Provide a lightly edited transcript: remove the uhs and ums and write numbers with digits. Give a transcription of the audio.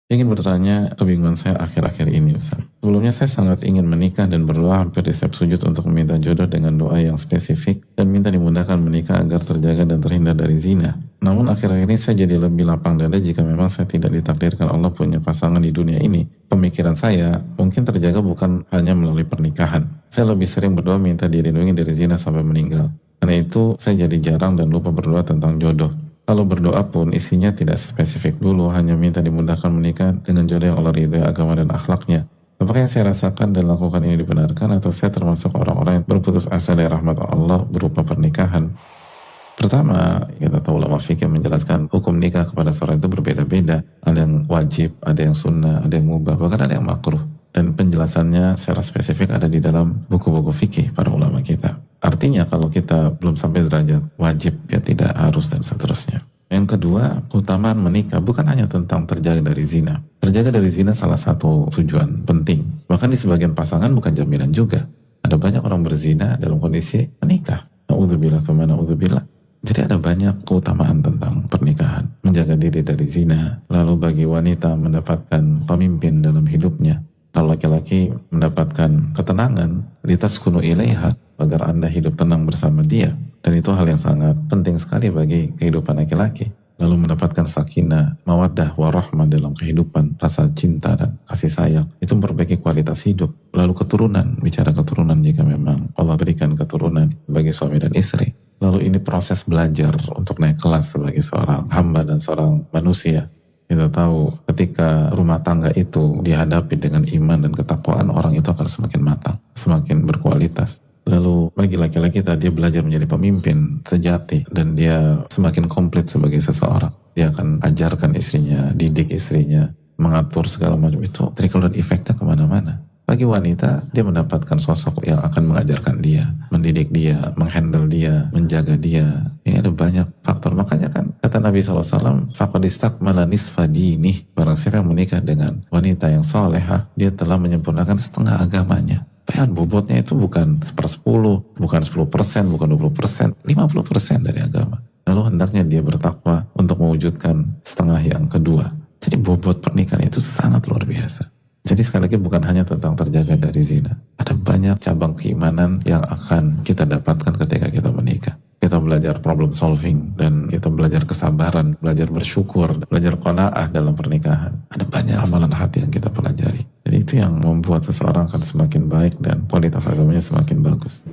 Ingin bertanya kebingungan saya akhir-akhir ini, Ustaz. Sebelumnya saya sangat ingin menikah dan berdoa hampir di setiap sujud untuk meminta jodoh dengan doa yang spesifik dan minta dimudahkan menikah agar terjaga dan terhindar dari zina. Namun akhir-akhir ini saya jadi lebih lapang dada jika memang saya tidak ditakdirkan Allah punya pasangan di dunia ini. Pemikiran saya mungkin terjaga bukan hanya melalui pernikahan. Saya lebih sering berdoa minta dilindungi dari zina sampai meninggal. Karena itu saya jadi jarang dan lupa berdoa tentang jodoh. Kalau berdoa pun isinya tidak spesifik dulu, hanya minta dimudahkan menikah dengan jodoh yang Allah ridhoi agama dan akhlaknya. Apakah yang saya rasakan dan lakukan ini dibenarkan atau saya termasuk orang-orang yang berputus asa dari rahmat Allah berupa pernikahan? Pertama, kita tahu ulama fikih menjelaskan hukum nikah kepada seorang itu berbeda-beda. Ada yang wajib, ada yang sunnah, ada yang mubah, bahkan ada yang makruh. Dan penjelasannya secara spesifik ada di dalam buku-buku fikih para ulama kita. Artinya kalau kita belum sampai derajat wajib, ya tidak harus dan seterusnya. Yang kedua, keutamaan menikah bukan hanya tentang terjaga dari zina. Terjaga dari zina salah satu tujuan penting. Bahkan di sebagian pasangan bukan jaminan juga. Ada banyak orang berzina dalam kondisi menikah. Na'udzubillah, na'udzubillah. Jadi ada banyak keutamaan tentang pernikahan. Menjaga diri dari zina. Lalu bagi wanita mendapatkan pemimpin dalam hidupnya. Kalau laki-laki mendapatkan ketenangan, litaskunu ilaiha, agar Anda hidup tenang bersama dia. Dan itu hal yang sangat penting sekali bagi kehidupan laki-laki. Lalu mendapatkan sakinah, mawaddah, warahmah dalam kehidupan, rasa cinta dan kasih sayang. Itu memperbaiki kualitas hidup. Lalu keturunan, bicara keturunan jika memang Allah berikan keturunan bagi suami dan istri. Lalu ini proses belajar untuk naik kelas sebagai seorang hamba dan seorang manusia. Kita tahu ketika rumah tangga itu dihadapi dengan iman dan ketakwaan, orang itu akan semakin matang, semakin berkualitas. Lalu bagi laki-laki tadi dia belajar menjadi pemimpin sejati dan dia semakin komplit sebagai seseorang. Dia akan ajarkan istrinya, didik istrinya, mengatur segala macam itu. Trickle down efeknya kemana-mana. Bagi wanita, dia mendapatkan sosok yang akan mengajarkan dia, mendidik dia, menghandle dia, menjaga dia. Ini ada banyak faktor. Makanya kan kata Nabi SAW, faqad istakmala nisfa dinih. Barang siapa yang menikah dengan wanita yang solehah, dia telah menyempurnakan setengah agamanya. Bayar bobotnya itu bukan 1/10, bukan 10%, bukan 20%, 50% dari agama. Lalu hendaknya dia bertakwa untuk mewujudkan setengah yang kedua. Jadi bobot pernikahan itu sangat luar biasa. Jadi sekali lagi bukan hanya tentang terjaga dari zina. Ada banyak cabang keimanan yang akan kita dapatkan ketika kita menikah. Kita belajar problem solving dan kita belajar kesabaran, belajar bersyukur, belajar qanaah dalam pernikahan. Ada banyak amalan hati yang kita pelajari. Jadi itu yang membuat seseorang akan semakin baik dan kualitas agamanya semakin bagus.